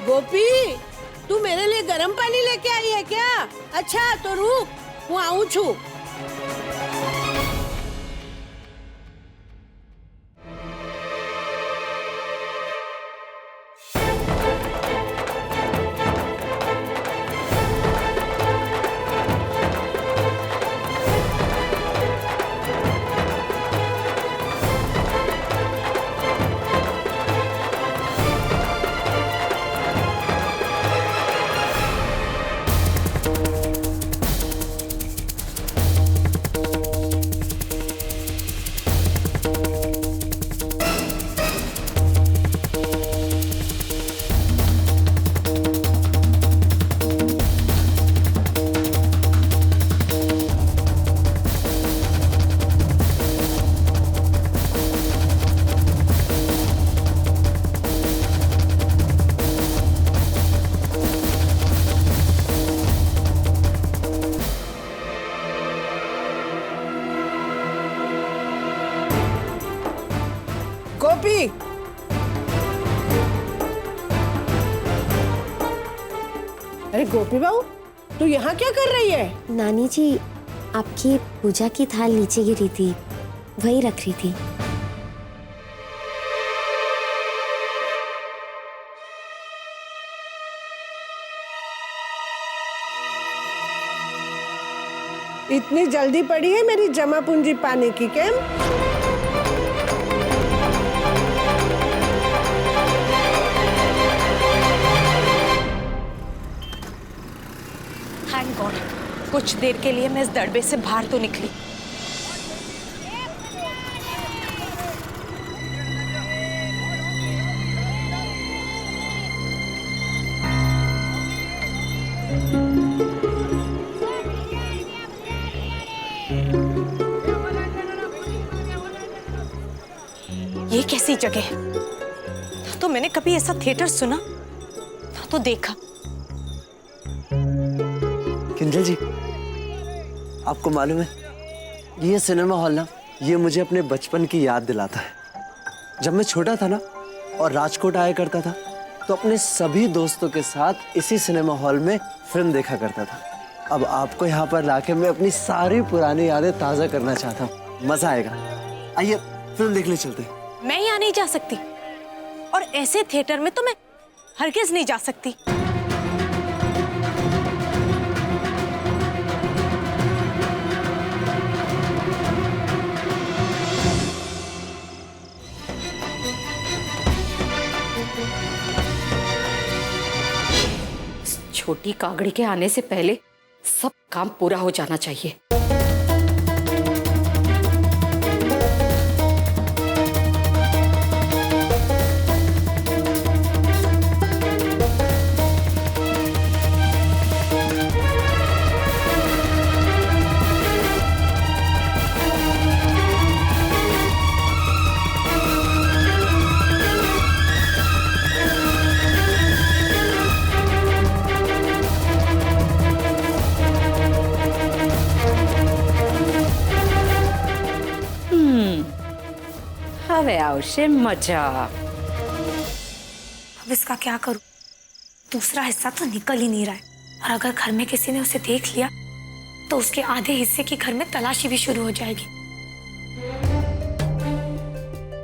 गोपी, तू मेरे लिए गर्म पानी लेके आई है क्या? अच्छा तो रुक, હું આવું છું। गोपी, अरे गोपी बहू, तू यहाँ क्या कर रही है? नानी जी, आपकी पूजा की थाल नीचे गिरी थी, वही रख रही थी। इतनी जल्दी पड़ी है मेरी जमा पूंजी पाने की केम? थैंक गॉड, कुछ देर के लिए मैं इस दड़बे से बाहर तो निकली। ये कैसी जगह है? ना तो मैंने कभी ऐसा थिएटर सुना, ना तो देखा। किंजल जी, आपको मालूम है, ये सिनेमा हॉल ना, ये मुझे अपने बचपन की याद दिलाता है। जब मैं छोटा था ना और राजकोट आया करता था, तो अपने सभी दोस्तों के साथ इसी सिनेमा हॉल में फिल्म देखा करता था। अब आपको यहाँ पर लाके मैं अपनी सारी पुरानी यादें ताज़ा करना चाहता हूँ। मजा आएगा, आइए फिल्म देखने चलते हैं। मैं यहाँ नहीं जा सकती, और ऐसे थिएटर में तो मैं हरगिज नहीं जा सकती। छोटी कागड़ी के आने से पहले सब काम पूरा हो जाना चाहिए। હવે આવશે મજા। अब इसका क्या करूं? दूसरा हिस्सा तो निकल ही नहीं रहा है, और अगर घर में किसी ने उसे देख लिया तो उसके आधे हिस्से की घर में तलाशी भी शुरू हो जाएगी।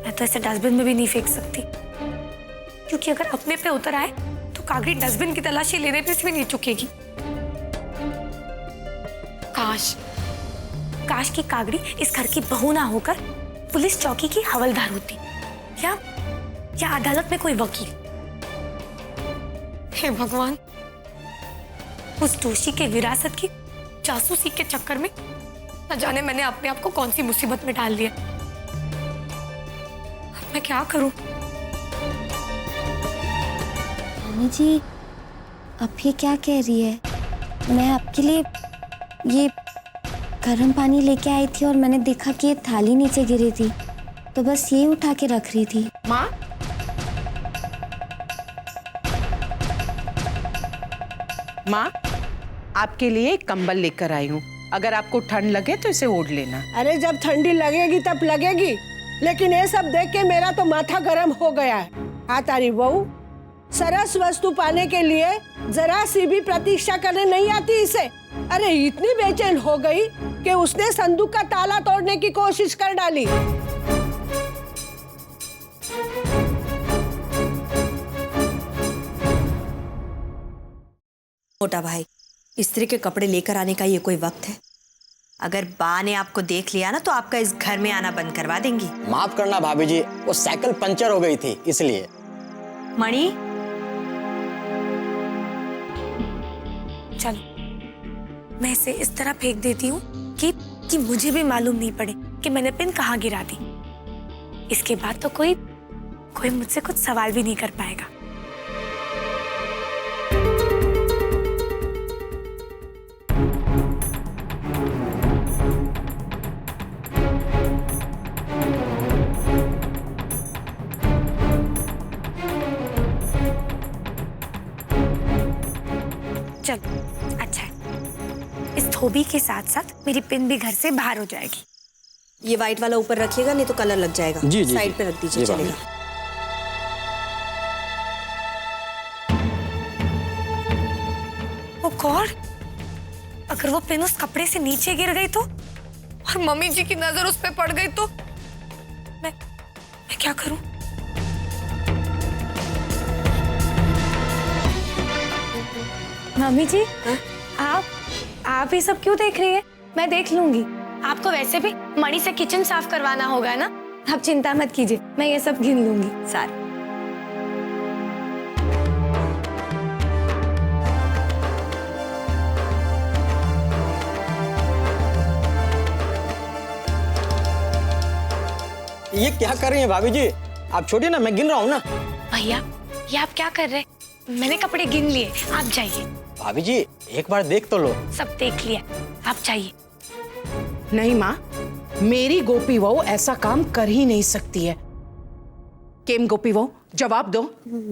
मैं तो इसे डस्टबिन में भी नहीं फेंक सकती, क्योंकि अगर अपने पे उतर आए तो कागड़ी डस्टबिन की तलाशी लेने पे भी नहीं चुकेगी। काश की कागड़ी इस घर की बहू ना होकर पुलिस चौकी की हवलदार होती, या अदालत में कोई वकील। हे भगवान, उस दोषी के विरासत की जासूसी के चक्कर में न जाने मैंने अपने आप को कौन सी मुसीबत में डाल दिया। अब मैं क्या करूं? नानी जी, अब ये क्या कह रही है? मैं आपके लिए ये गर्म पानी लेके आई थी और मैंने देखा कि ये थाली नीचे गिरी थी, तो बस ये उठा के रख रही थी। माँ, माँ, आपके लिए एक कंबल लेकर आई हूँ, अगर आपको ठंड लगे तो इसे ओढ़ लेना। अरे जब ठंडी लगेगी तब लगेगी, लेकिन ये सब देख के मेरा तो माथा गर्म हो गया है। हाँ तारी बहू, सरस वस्तु पाने के लिए जरा सी भी प्रतीक्षा करने नहीं आती इसे। अरे इतनी बेचैन हो गई कि उसने संदूक का ताला तोड़ने की कोशिश कर डाली। मोटा भाई, स्त्री के कपड़े लेकर आने का ये कोई वक्त है? अगर बा ने आपको देख लिया ना तो आपका इस घर में आना बंद करवा देंगी। माफ करना भाभी जी, वो साइकिल पंचर हो गई थी इसलिए। मणि, चलो मैं इसे इस तरह फेंक देती हूँ कि मुझे भी मालूम नहीं पड़े कि मैंने पिन कहाँ गिरा दी। इसके बाद तो कोई मुझसे कुछ सवाल भी नहीं कर पाएगा। चलो अच्छा है, इस धोबी के साथ साथ मेरी पिन भी घर से बाहर हो जाएगी। ये व्हाइट वाला ऊपर रखिएगा, नहीं तो कलर लग जाएगा। जी, जी, साइड जी। पे रख दीजिए, जी, चलेगा। ओ गॉड, अगर वो पिन उस कपड़े से नीचे गिर गई तो, और मम्मी जी की नजर उस पे पड़ गई तो मैं क्या करूं? मम्मी जी, आप ये सब क्यों देख रही है? मैं देख लूंगी। आपको वैसे भी मणि से किचन साफ करवाना होगा ना, आप चिंता मत कीजिए, मैं ये सब गिन लूंगी। सारा ये क्या कर रही हैं भाभी जी? आप छोड़िए ना, मैं गिन रहा हूँ ना। भैया, ये आप क्या कर रहे हैं? मैंने कपड़े गिन लिए, आप जाइए। भाभी जी एक बार देख तो लो। सब देख लिया, आप जाइए। नहीं माँ, मेरी गोपी बहू ऐसा काम कर ही नहीं सकती है। केम गोपी बहू, जवाब दो।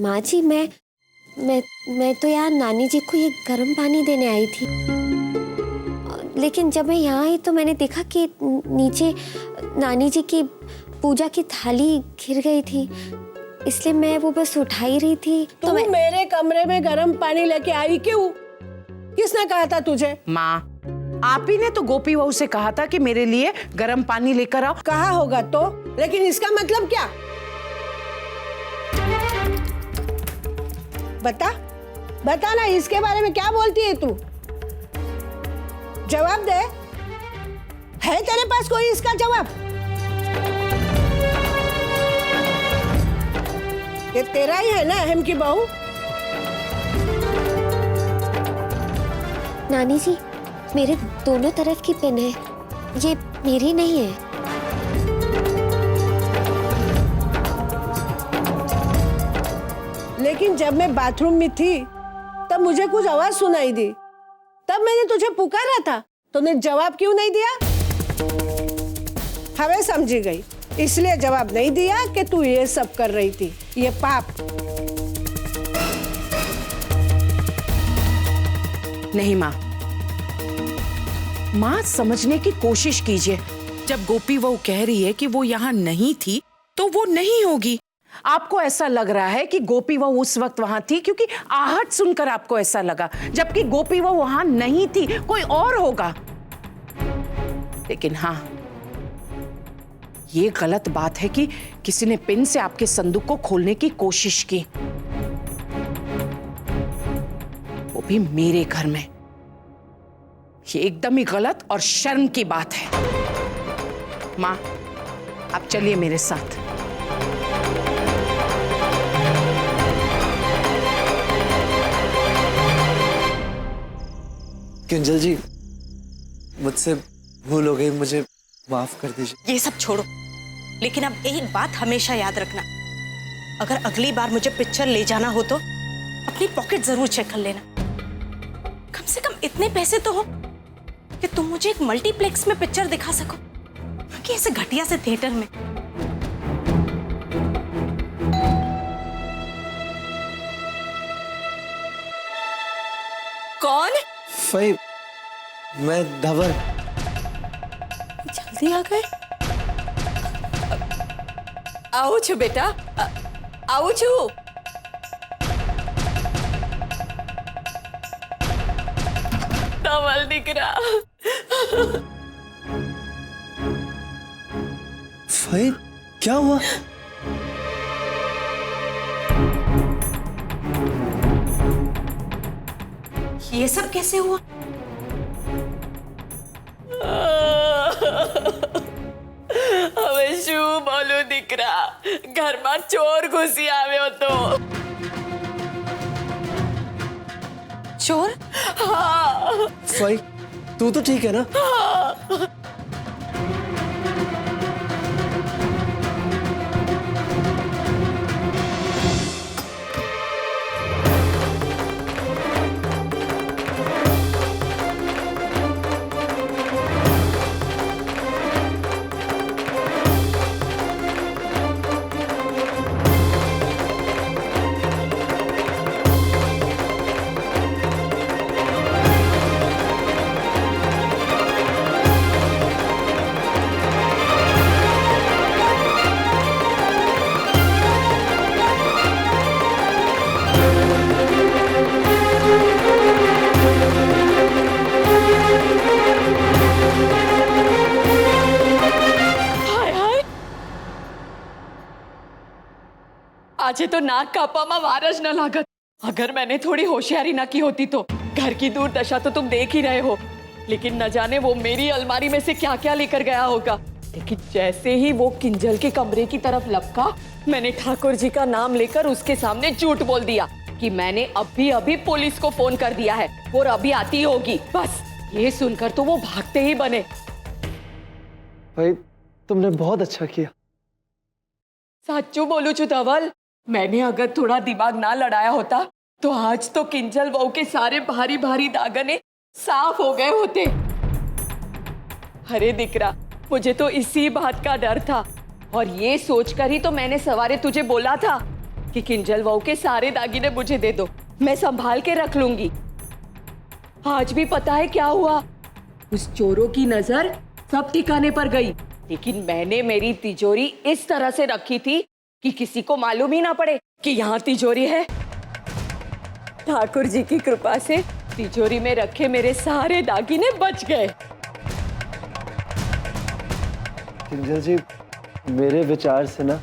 माँ जी, मैं तो यार नानी जी को ये गर्म पानी देने आई थी, लेकिन जब मैं यहाँ आई तो मैंने देखा कि नीचे नानी जी की पूजा की थाली गिर गई थी, इसलिए मैं वो बस उठा ही रही थी। तू मेरे कमरे में गर्म पानी लेके आई क्यों? किसने कहा था तुझे? माँ, आप ही ने तो गोपी बहू से कहा था कि मेरे लिए गर्म पानी लेकर आओ। कहा होगा तो, लेकिन इसका मतलब क्या? बता ना, इसके बारे में क्या बोलती है तू? जवाब दे। है तेरे पास कोई इसका जवाब? ये तेरा ही है ना अहम की बहू? नानी जी, मेरे दोनों तरफ की पिन है, ये मेरी नहीं है। लेकिन जब मैं बाथरूम में थी तब मुझे कुछ आवाज सुनाई दी, तब मैंने तुझे पुकारा था, तूने जवाब क्यों नहीं दिया? हमें समझी गई, इसलिए जवाब नहीं दिया कि तू ये सब कर रही थी, ये पाप। नहीं माँ, माँ समझने की कोशिश कीजिए। जब गोपी बहू कह रही है कि वो यहाँ नहीं थी तो वो नहीं होगी। आपको ऐसा लग रहा है कि गोपी बहू उस वक्त वहां थी क्योंकि आहट सुनकर आपको ऐसा लगा, जबकि गोपी बहू वहां नहीं थी, कोई और होगा। लेकिन हाँ, ये गलत बात है कि किसी ने पिन से आपके संदूक को खोलने की कोशिश की, वो भी मेरे घर में। ये एकदम ही गलत और शर्म की बात है। माँ, आप चलिए मेरे साथ। किंजल जी, मुझसे भूल हो गई, मुझे माफ कर दीजिए। ये सब छोड़ो, लेकिन अब एक बात हमेशा याद रखना, अगर अगली बार मुझे पिक्चर ले जाना हो तो अपनी पॉकेट जरूर चेक कर लेना। कम से कम इतने पैसे तो हो कि तुम मुझे एक मल्टीप्लेक्स में पिक्चर दिखा सको, कि ऐसे घटिया से थिएटर में। कौन? मैं धवल। जल्दी आ गए। आओ छू बेटा, आओ छू। धवल दिख रहा। भाई क्या हुआ? ये सब कैसे हुआ? हमें शू बोलू दिख रहा, घर में चोर घुसी आवे हो तो। चोर? हाँ। भाई तू तो ठीक है ना? हाँ। आजे तो नाक कापा में वारस न लागत। अगर मैंने थोड़ी होशियारी न की होती तो घर की दुर्दशा तो तुम देख ही रहे हो। लेकिन न जाने वो मेरी अलमारी में से क्या क्या लेकर गया होगा। लेकिन जैसे ही वो किंजल के कमरे की तरफ लपका, मैंने ठाकुर जी का नाम लेकर उसके सामने झूठ बोल दिया कि मैंने अभी पुलिस को फोन कर दिया है और अभी आती होगी। बस ये सुनकर तो वो भागते ही बने। भाई तुमने बहुत अच्छा किया। साचू बोलू छू धवल, मैंने अगर थोड़ा दिमाग ना लड़ाया होता तो आज तो किंजल बहू के सारे भारी भारी दागने साफ हो गए होते। अरे दिकरा, मुझे तो इसी बात का डर था और ये सोचकर ही तो मैंने सवारे तुझे बोला था कि किंजल बहू के सारे दागिने मुझे दे दो, मैं संभाल के रख लूंगी। आज भी पता है क्या हुआ? उस चोरों की नजर सब ठिकाने पर गई, लेकिन मैंने मेरी तिजोरी इस तरह से रखी थी कि किसी को मालूम ही ना पड़े कि यहाँ तिजोरी है। ठाकुर जी की कृपा से तिजोरी में रखे मेरे सारे दागिने बच गए। किंजल जी, मेरे विचार से ना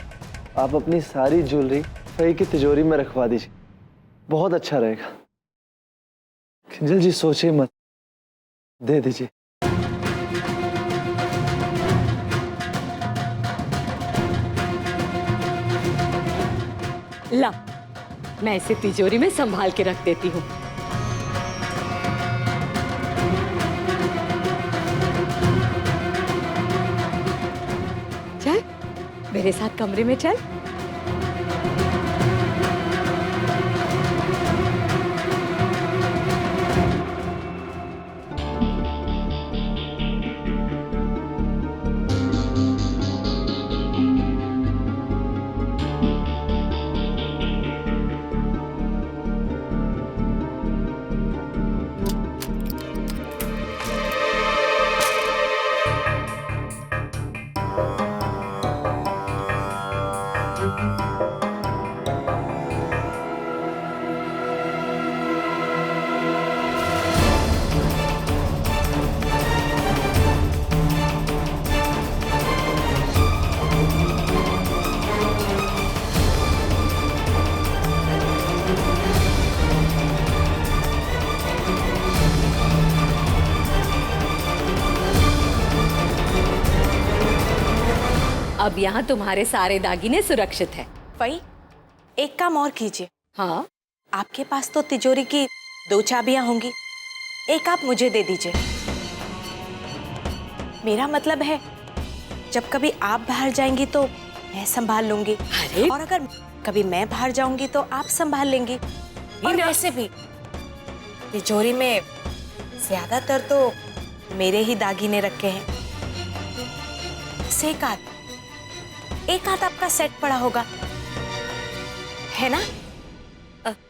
आप अपनी सारी ज्वेलरी फई की तिजोरी में रखवा दीजिए, बहुत अच्छा रहेगा। किंजल जी सोचिए मत, दे दीजिए। ला, मैं इसे तिजोरी में संभाल के रख देती हूँ। चल मेरे साथ कमरे में चल। अब यहाँ तुम्हारे सारे दागिने सुरक्षित है। भाई एक काम और कीजिए। हाँ, आपके पास तो तिजोरी की 2 चाबियां होंगी, एक आप मुझे दे दीजिए। मेरा मतलब है जब कभी आप बाहर जाएंगी तो मैं संभाल लूंगी, अरे और अगर कभी मैं बाहर जाऊंगी तो आप संभाल लेंगी। और वैसे भी तिजोरी में ज्यादातर तो मेरे ही दागिने रखे हैं। एक आध आपका सेट पड़ा होगा, है ना?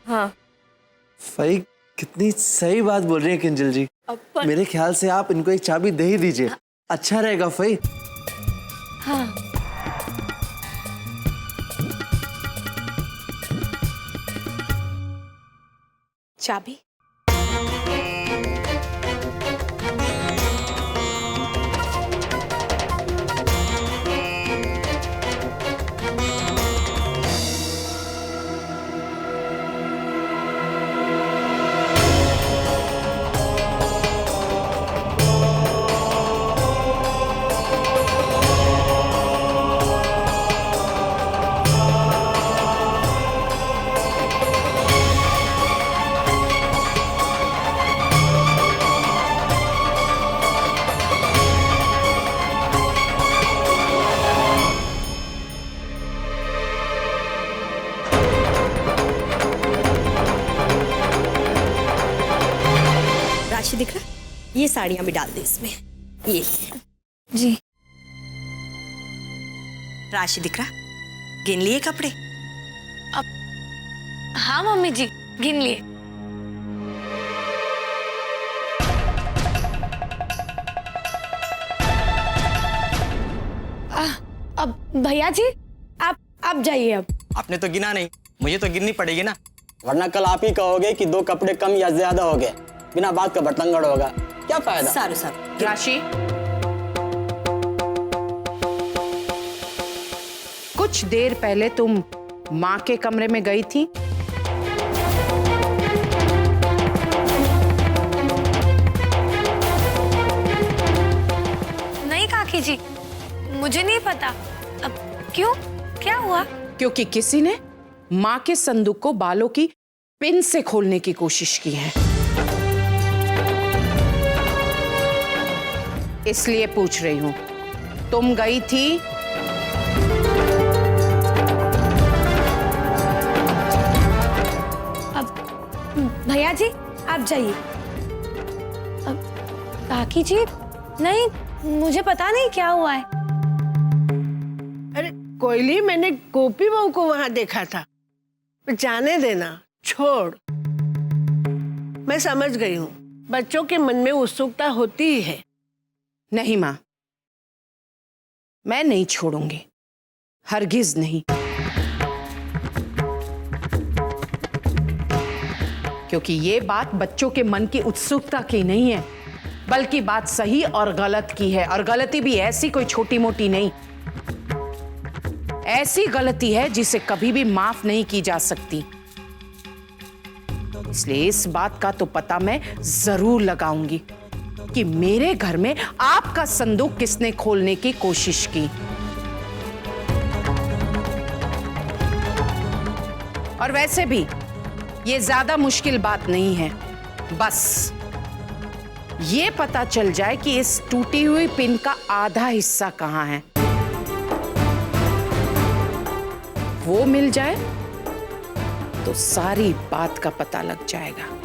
हाँ। फई कितनी सही बात बोल रही है किंजल जी। मेरे ख्याल से आप इनको एक चाबी दे ही दीजिए, अच्छा रहेगा फई। हाँ। चाबी? राशि दिख रहा? ये साड़ियां भी डाल दे इसमें। ये जी। राशि दिख रहा? गिन लिए कपड़े? हाँ मम्मी जी, गिन लिए। अब भैया जी आप जाइए अब। आपने तो गिना नहीं, मुझे तो गिननी पड़ेगी ना, वरना कल आप ही कहोगे कि 2 कपड़े कम या ज्यादा हो गए, बिना बात का बर्तन होगा, क्या फायदा। सारू सारू। राशि, कुछ देर पहले तुम माँ के कमरे में गई थी? नहीं काकी जी, मुझे नहीं पता। अब क्यों, क्या हुआ? क्योंकि किसी ने माँ के संदूक को बालों की पिन से खोलने की कोशिश की है, इसलिए पूछ रही हूँ, तुम गई थी? अब भैया जी आप जाइए। अब काकी जी, नहीं मुझे पता नहीं क्या हुआ है। अरे कोयली, मैंने गोपी बहू को वहां देखा था। जाने देना, छोड़। मैं समझ गई हूँ, बच्चों के मन में उत्सुकता होती ही है। नहीं माँ, मैं नहीं छोड़ूंगी, हरगिज नहीं। क्योंकि ये बात बच्चों के मन की उत्सुकता की नहीं है, बल्कि बात सही और गलत की है, और गलती भी ऐसी कोई छोटी मोटी नहीं, ऐसी गलती है जिसे कभी भी माफ नहीं की जा सकती। इसलिए इस बात का तो पता मैं जरूर लगाऊंगी कि मेरे घर में आपका संदूक किसने खोलने की कोशिश की। और वैसे भी ये ज्यादा मुश्किल बात नहीं है, बस ये पता चल जाए कि इस टूटी हुई पिन का आधा हिस्सा कहां है। वो मिल जाए तो सारी बात का पता लग जाएगा।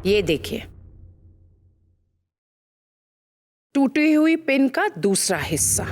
ये देखिए, हुई पिन का दूसरा हिस्सा।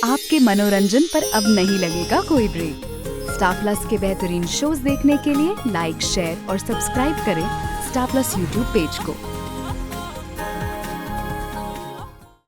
आपके मनोरंजन पर अब नहीं लगेगा कोई ब्रेक। स्टार प्लस के बेहतरीन शोज देखने के लिए लाइक, शेयर और सब्सक्राइब करें स्टार प्लस यूट्यूब पेज को।